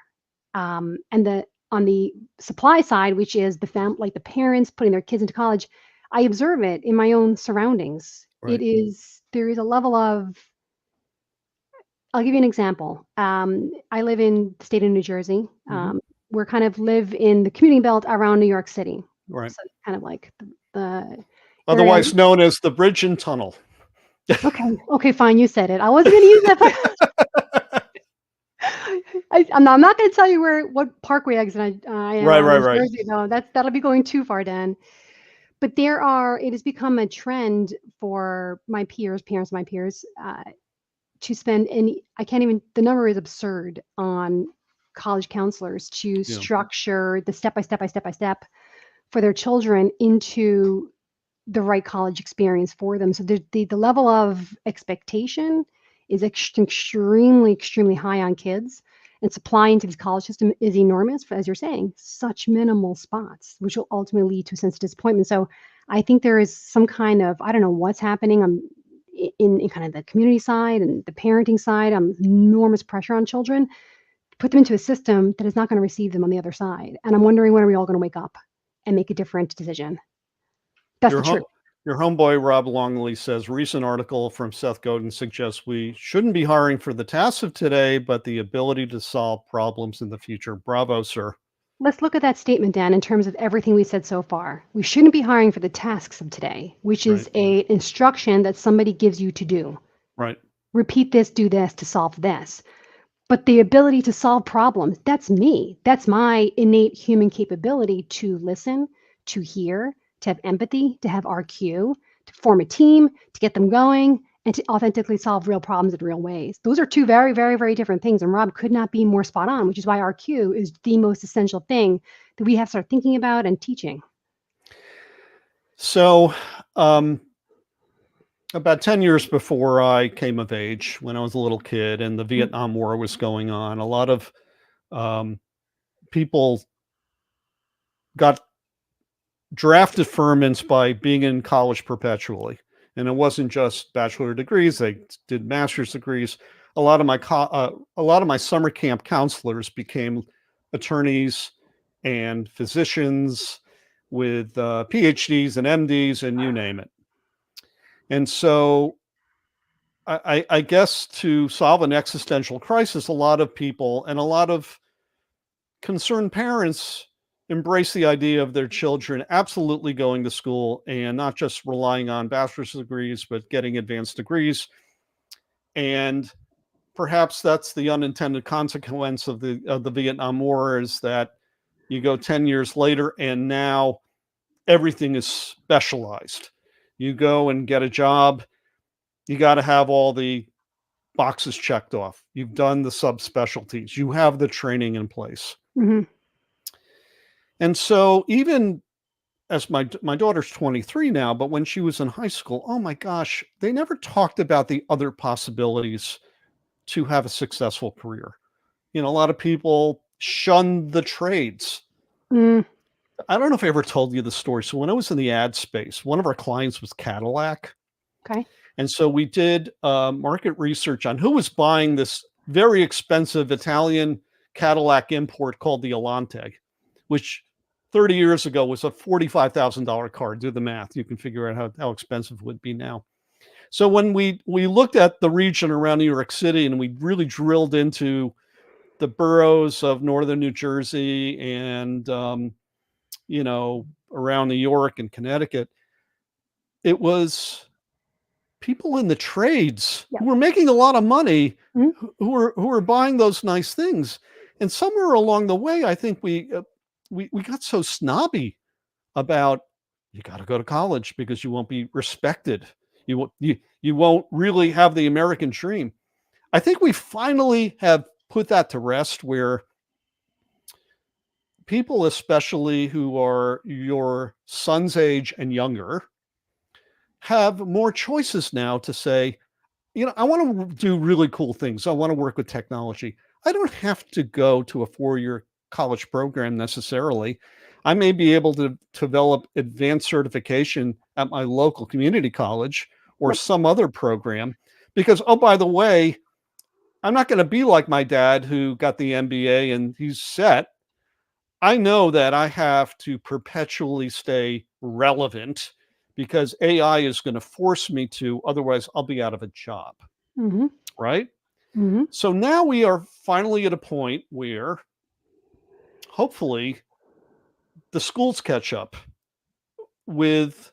[SPEAKER 2] and the on the supply side, which is like the parents putting their kids into college, I observe it in my own surroundings.
[SPEAKER 1] Right.
[SPEAKER 2] There is a level of. I'll give you an example. I live in the state of New Jersey.
[SPEAKER 1] Hmm.
[SPEAKER 2] We're kind of live in the commuting belt around New York City.
[SPEAKER 1] Right.
[SPEAKER 2] So kind of like the area.
[SPEAKER 1] Otherwise known as the bridge and tunnel.
[SPEAKER 2] Okay, okay, fine. You said it. I wasn't going to use that, but I'm not going to tell you what parkway exit I am
[SPEAKER 1] Right.
[SPEAKER 2] on
[SPEAKER 1] Right.
[SPEAKER 2] in
[SPEAKER 1] Right.
[SPEAKER 2] Jersey. No, that'll be going too far, Dan. But it has become a trend for my peers, parents of my peers, to spend any. I can't even. The number is absurd on college counselors to
[SPEAKER 1] Yeah.
[SPEAKER 2] structure the step by step for their children into the right college experience for them. So the level of expectation is extremely, extremely high on kids. And supply into the college system is enormous, as you're saying, such minimal spots, which will ultimately lead to a sense of disappointment. So I think there is some kind of, I don't know what's happening in kind of the community side and the parenting side, enormous pressure on children, put them into a system that is not going to receive them on the other side. And I'm wondering, when are we all going to wake up and make a different decision? That's
[SPEAKER 1] Your
[SPEAKER 2] the truth.
[SPEAKER 1] your homeboy Rob Longley says recent article from Seth Godin suggests we shouldn't be hiring for the tasks of today, but the ability to solve problems in the future. Bravo, sir.
[SPEAKER 2] Let's look at that statement, Dan, in terms of everything we said so far. We shouldn't be hiring for the tasks of today, which is
[SPEAKER 1] Right.
[SPEAKER 2] a instruction that somebody gives you to do.
[SPEAKER 1] Right.
[SPEAKER 2] Repeat this, do this to solve this. But the ability to solve problems, that's me. That's my innate human capability to listen, to hear, to have empathy, to have RQ, to form a team, to get them going, and to authentically solve real problems in real ways. Those are two very, very, very different things. And Rob could not be more spot on, which is why RQ is the most essential thing that we have to start thinking about and teaching.
[SPEAKER 1] So, about 10 years before I came of age, when I was a little kid and the Vietnam War was going on, a lot of people got drafted firmaments by being in college perpetually. And it wasn't just bachelor degrees; they did master's degrees. A lot of my summer camp counselors became attorneys and physicians with PhDs and MDs and you name it. And so I guess to solve an existential crisis, a lot of people and a lot of concerned parents embrace the idea of their children absolutely going to school and not just relying on bachelor's degrees, but getting advanced degrees. And perhaps that's the unintended consequence of the Vietnam War, is that you go 10 years later and now everything is specialized. You go and get a job, you got to have all the boxes checked off. You've done the subspecialties. You have the training in place.
[SPEAKER 2] Mm-hmm.
[SPEAKER 1] And so even as my daughter's 23 now, but when she was in high school, oh my gosh, they never talked about the other possibilities to have a successful career. You know, a lot of people shun the trades.
[SPEAKER 2] Mm.
[SPEAKER 1] I don't know if I ever told you the story. So when I was in the ad space, one of our clients was Cadillac.
[SPEAKER 2] Okay.
[SPEAKER 1] And so we did market research on who was buying this very expensive Italian Cadillac import called the Alante, which 30 years ago was a $45,000 car. Do the math. You can figure out how expensive it would be now. So when we looked at the region around New York City and we really drilled into the boroughs of northern New Jersey and, around New York and Connecticut, it was people in the trades
[SPEAKER 2] Yep.
[SPEAKER 1] who were making a lot of money,
[SPEAKER 2] Mm-hmm.
[SPEAKER 1] who were buying those nice things. And somewhere along the way, I think we got so snobby about, you got to go to college because you won't be respected. You won't really have the American dream. I think we finally have put that to rest, where people, especially who are your son's age and younger, have more choices now to say, I want to do really cool things. I want to work with technology. I don't have to go to a 4-year college program necessarily. I may be able to develop advanced certification at my local community college or
[SPEAKER 2] Yep.
[SPEAKER 1] some other program, because, oh, by the way, I'm not going to be like my dad who got the MBA and he's set. I know that I have to perpetually stay relevant because AI is going to force me to, otherwise I'll be out of a job.
[SPEAKER 2] Mm-hmm.
[SPEAKER 1] Right?
[SPEAKER 2] Mm-hmm.
[SPEAKER 1] So now we are finally at a point where hopefully the schools catch up with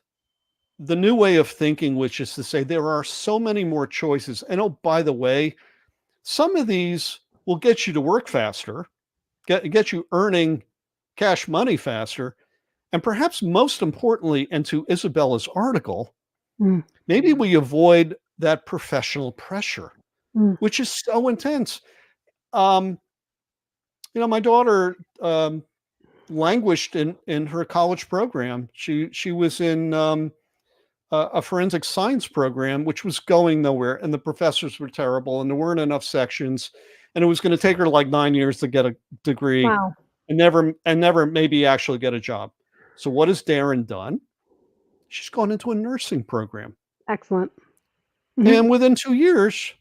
[SPEAKER 1] the new way of thinking, which is to say there are so many more choices. And oh, by the way, some of these will get you to work faster, get you earning cash money faster. And perhaps most importantly, and to Isabella's article, maybe we avoid that professional pressure,
[SPEAKER 2] Mm.
[SPEAKER 1] which is so intense. My daughter languished in her college program. She was in a forensic science program, which was going nowhere, and the professors were terrible, and there weren't enough sections, and it was going to take her like 9 years to get a degree,
[SPEAKER 2] Wow.
[SPEAKER 1] and never maybe actually get a job. So what has Darren done? She's gone into a nursing program,
[SPEAKER 2] Excellent. Mhm.
[SPEAKER 1] and within 2 years,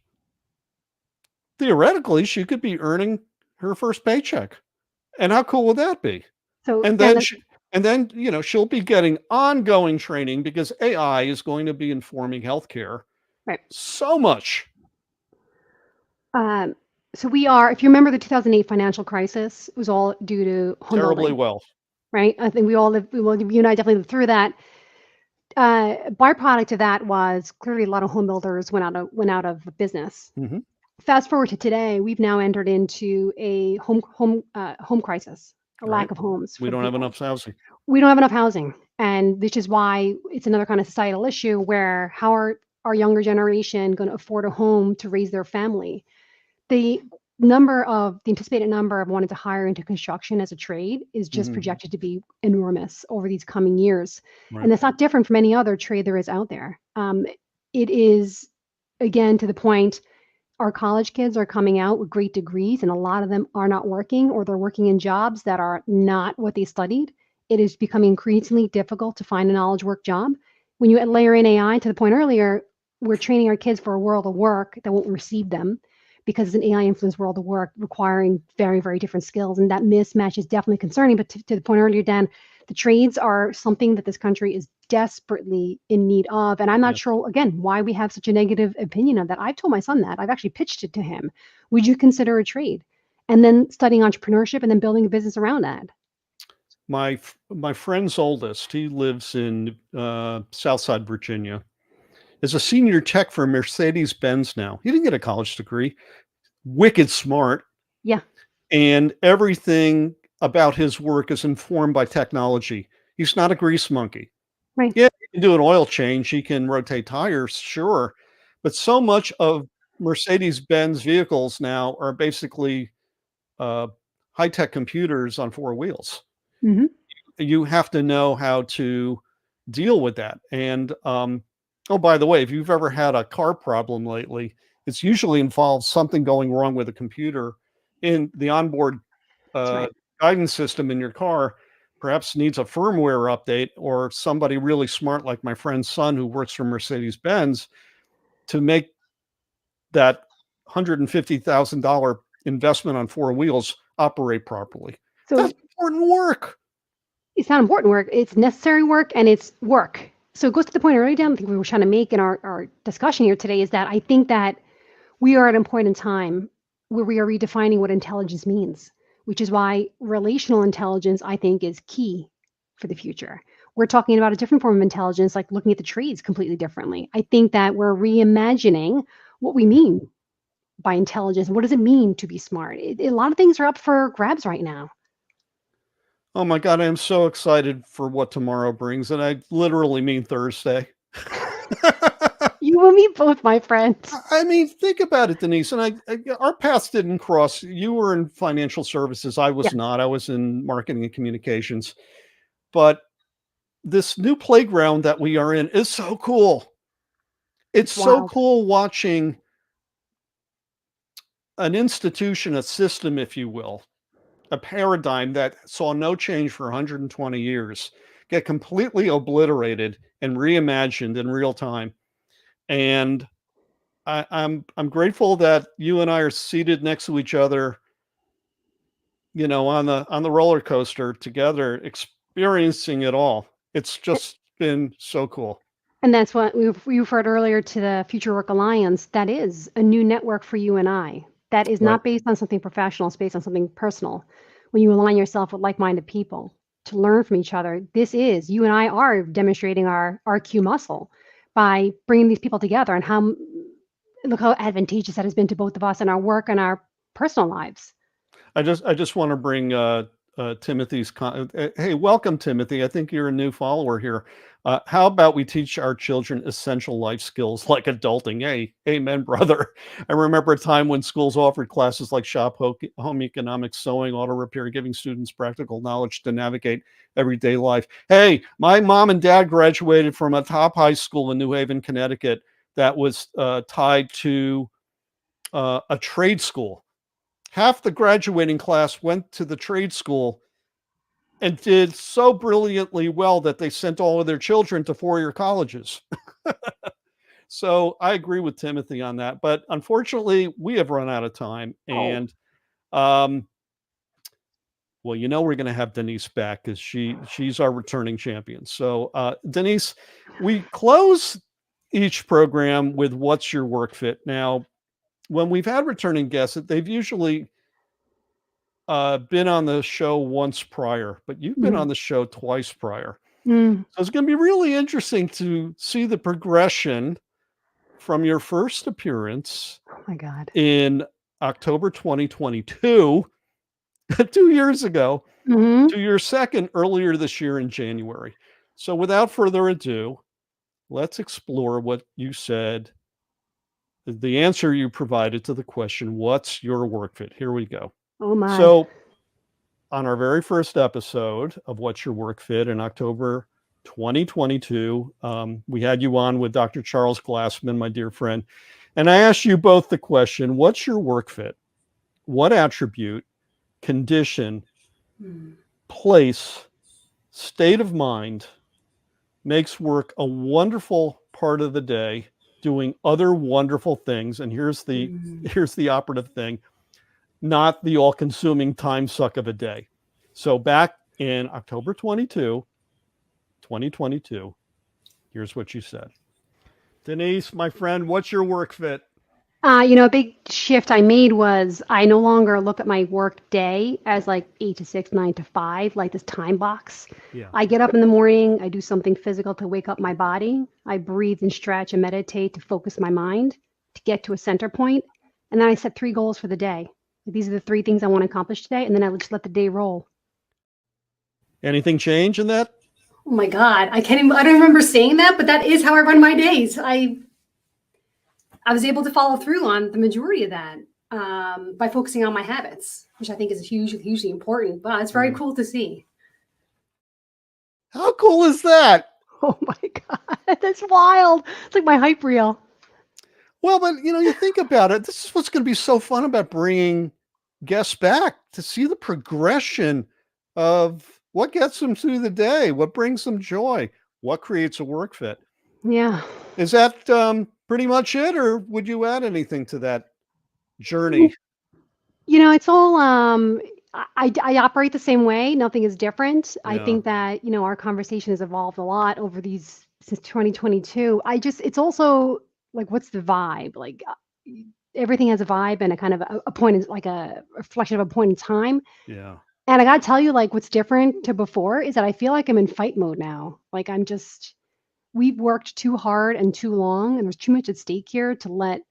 [SPEAKER 1] theoretically, she could be earning her first paycheck. And how cool would that be?
[SPEAKER 2] So
[SPEAKER 1] And
[SPEAKER 2] Dan,
[SPEAKER 1] then she'll be getting ongoing training because AI is going to be informing healthcare
[SPEAKER 2] right.
[SPEAKER 1] so much.
[SPEAKER 2] Um, so we are, if you remember the 2008 financial crisis, it was all due to home
[SPEAKER 1] Terribly
[SPEAKER 2] building,
[SPEAKER 1] well.
[SPEAKER 2] right? I think we all lived, well, you and I definitely lived through that. Byproduct of that was clearly a lot of home builders went out of business.
[SPEAKER 1] Mhm.
[SPEAKER 2] Fast forward to today, we've now entered into a home crisis, a lack
[SPEAKER 1] Right?
[SPEAKER 2] of homes
[SPEAKER 1] We
[SPEAKER 2] for the
[SPEAKER 1] don't have
[SPEAKER 2] people.
[SPEAKER 1] enough housing.
[SPEAKER 2] We don't have enough housing, and which is why it's another kind of societal issue where how are our younger generation going to afford a home to raise their family? The the anticipated number of wanting to hire into construction as a trade is just
[SPEAKER 1] Mhm.
[SPEAKER 2] projected to be enormous over these coming years,
[SPEAKER 1] Right.
[SPEAKER 2] and that's not different from any other trade there is out there. It is, again, to the point, our college kids are coming out with great degrees, and a lot of them are not working or they're working in jobs that are not what they studied. It is becoming increasingly difficult to find a knowledge work job. When you layer in AI, to the point earlier, we're training our kids for a world of work that won't receive them because it's an AI influenced world of work requiring very, very different skills. And that mismatch is definitely concerning. But to the point earlier, Dan, the trades are something that this country is desperately in need of. And I'm not
[SPEAKER 1] Yes.
[SPEAKER 2] sure, again, why we have such a negative opinion of that. I've told my son that. I've actually pitched it to him. Would you consider a trade? And then studying entrepreneurship and then building a business around that.
[SPEAKER 1] My friend's oldest, he lives in Southside Virginia, is a senior tech for Mercedes-Benz now. He didn't get a college degree. Wicked smart.
[SPEAKER 2] Yeah,
[SPEAKER 1] And everything about his work is informed by technology. He's not a grease monkey.
[SPEAKER 2] right.
[SPEAKER 1] Yeah, he can do an oil change, he can rotate tires, sure, but so much of Mercedes-Benz vehicles now are basically, uh, high-tech computers on 4 wheels.
[SPEAKER 2] Hmm.
[SPEAKER 1] You have to know how to deal with that, and, oh, by the way, if you've ever had a car problem lately, it's usually involves something going wrong with a computer in the onboard
[SPEAKER 2] That's
[SPEAKER 1] uh,
[SPEAKER 2] right.
[SPEAKER 1] guidance system in your car, perhaps needs a firmware update, or somebody really smart like my friend's son who works for Mercedes-Benz to make that $150,000 investment on 4 wheels operate properly. That's
[SPEAKER 2] So
[SPEAKER 1] important work.
[SPEAKER 2] it's not important work, it's necessary work and it's work. So it goes to the point earlier, Dan, I think we were trying to make in our discussion here today is that I think that we are at a point in time where we are redefining what intelligence means, which is why relational intelligence, I think, is key for the future. We're talking about a different form of intelligence, like looking at the trades completely differently. I think that we're reimagining what we mean by intelligence. What does it mean to be smart? A lot of things are up for grabs right now.
[SPEAKER 1] Oh my god, I am so excited for what tomorrow brings, and I literally mean Thursday.
[SPEAKER 2] You and me both, my friend.
[SPEAKER 1] I mean, think about it, Denise, and our paths didn't cross. You were in financial services, I
[SPEAKER 2] Yeah,
[SPEAKER 1] was not. I was in marketing and communications. But this new playground that we are in is so cool. It's
[SPEAKER 2] it's
[SPEAKER 1] so
[SPEAKER 2] wild.
[SPEAKER 1] cool watching an institution, a system, if you will, a paradigm that saw no change for 120 years get completely obliterated and reimagined in real time. And I'm grateful that you and I are seated next to each other, on the roller coaster together, experiencing it all. It's just been so cool.
[SPEAKER 2] And that's what we referred earlier to the Future Work Alliance. That is a new network for you and I. That is
[SPEAKER 1] Right.
[SPEAKER 2] not based on something professional, it's based on something personal. When you align yourself with like-minded people to learn from each other, you and I are demonstrating our RQ muscle by bringing these people together and look how advantageous that has been to both of us in our work and our personal lives.
[SPEAKER 1] I just want to bring Timothy's. Hey, welcome, Timothy. I think you're a new follower here. How about we teach our children essential life skills like adulting? Hey, amen, brother. I remember a time when schools offered classes like home economics, sewing, auto repair, giving students practical knowledge to navigate everyday life. Hey, my mom and dad graduated from a top high school in New Haven, Connecticut that was tied to a trade school. Half the graduating class went to the trade school and did so brilliantly well that they sent all of their children to four-year colleges. So I agree with Timothy on that. But unfortunately, we have run out of time. And, well, we're going to have Denise back because she's our returning champion. So, Denise, we close each program with What's Your Work Fit? Now, when we've had returning guests, they've usually been on the show once prior, but you've been on the show twice prior. So it's going to be really interesting to see the progression from your first appearance in October 2022, 2 years ago, to your second earlier this year in January. So without further ado, let's explore what you said, the answer you provided to the question, what's your work fit? Here we go.
[SPEAKER 2] Oh my.
[SPEAKER 1] So on our very first episode of What's Your Work Fit in October 2022, we had you on with Dr. Charles Glassman, my dear friend. And I asked you both the question, what's your work fit? What attribute, condition, place, state of mind makes work a wonderful part of the day, doing other wonderful things? And here's the operative thing: not the all-consuming time suck of a day. So back in October 2022, here's what you said. Denise, my friend, what's your work fit?
[SPEAKER 2] A big shift I made was I no longer look at my work day as like 8 to 6, 9 to 5, like this time box.
[SPEAKER 1] Yeah.
[SPEAKER 2] I get up in the morning, I do something physical to wake up my body. I breathe and stretch and meditate to focus my mind, to get to a center point. And then I set 3 goals for the day. These are the 3 things I want to accomplish today. And then I just let the day roll.
[SPEAKER 1] Anything change in that?
[SPEAKER 3] Oh my God. I don't remember saying that, but that is how I run my days. I was able to follow through on the majority of that by focusing on my habits, which I think is hugely important. But it's very cool to see.
[SPEAKER 1] How cool is that?
[SPEAKER 2] Oh my God, that's wild. It's like my hype reel.
[SPEAKER 1] Well, but you think about it. This is what's going to be so fun about bringing guests back, to see the progression of what gets them through the day, what brings them joy, what creates a work fit.
[SPEAKER 2] Yeah.
[SPEAKER 1] Is that pretty much it, or would you add anything to that journey?
[SPEAKER 2] It's all I operate the same way. Nothing is different.
[SPEAKER 1] Yeah.
[SPEAKER 2] I think that, our conversation has evolved a lot over since 2022. It's also like, what's the vibe? Like everything has a vibe and a kind of a point, like a reflection of a point in time.
[SPEAKER 1] Yeah.
[SPEAKER 2] And I got to tell you, like, what's different to before is that I feel like I'm in fight mode now. Like we've worked too hard and too long, and there's too much at stake here to let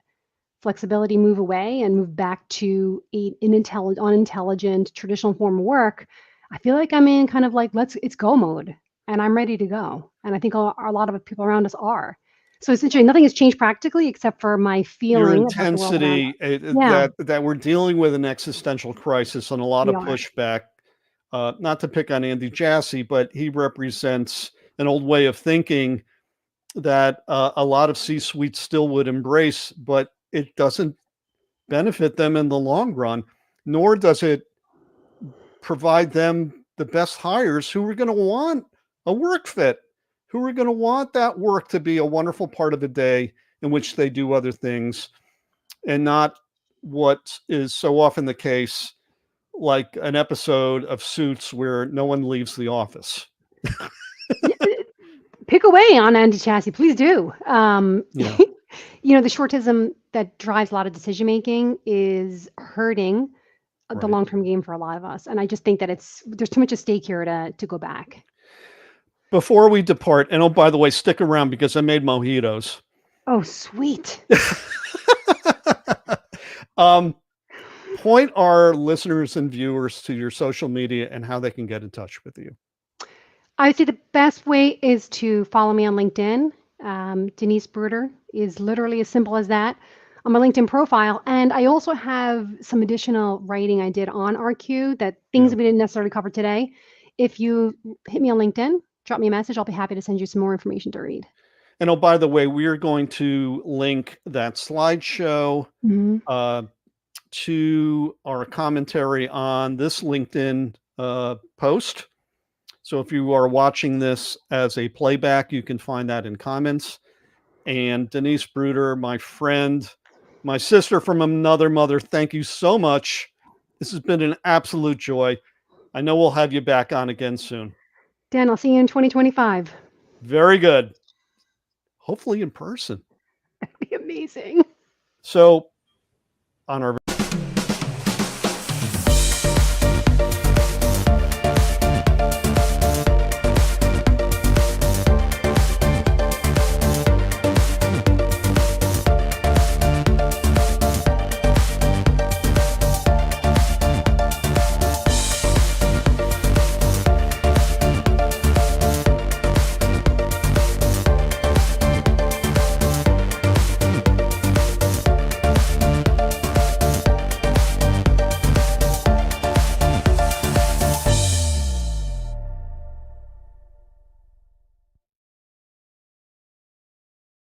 [SPEAKER 2] flexibility move away and move back to unintelligent, traditional form of work. I feel like I'm in kind of like, it's go mode, and I'm ready to go. And I think a lot of people around us are. So essentially, nothing has changed practically except for my feeling.
[SPEAKER 1] Your intensity, that we're dealing with an existential crisis and a lot of pushback. Not to pick on Andy Jassy, but he represents an old way of thinking that a lot of C-suites still would embrace, but it doesn't benefit them in the long run, nor does it provide them the best hires who are going to want a work fit, who are going to want that work to be a wonderful part of the day in which they do other things, and not what is so often the case, like an episode of Suits where no one leaves the office.
[SPEAKER 2] Pick away on Andy Jassy, please do. The shortism that drives a lot of decision making is hurting the long-term game for a lot of us. And I just think that there's too much at stake here to go back.
[SPEAKER 1] Before we depart, and oh, by the way, stick around because I made mojitos.
[SPEAKER 2] Oh, sweet.
[SPEAKER 1] point our listeners and viewers to your social media and how they can get in touch with you.
[SPEAKER 2] I would say the best way is to follow me on LinkedIn. Denise Brouder is literally as simple as that on my LinkedIn profile. And I also have some additional writing I did on RQ that things that we didn't necessarily cover today. If you hit me on LinkedIn, drop me a message. I'll be happy to send you some more information to read.
[SPEAKER 1] And oh, by the way, we are going to link that slideshow to our commentary on this LinkedIn post. So if you are watching this as a playback, you can find that in comments. And Denise Brouder, my friend, my sister from another mother, thank you so much. This has been an absolute joy. I know we'll have you back on again soon.
[SPEAKER 2] Dan, I'll see you in 2025.
[SPEAKER 1] Very good. Hopefully in person.
[SPEAKER 2] That'd be amazing.
[SPEAKER 1] So on our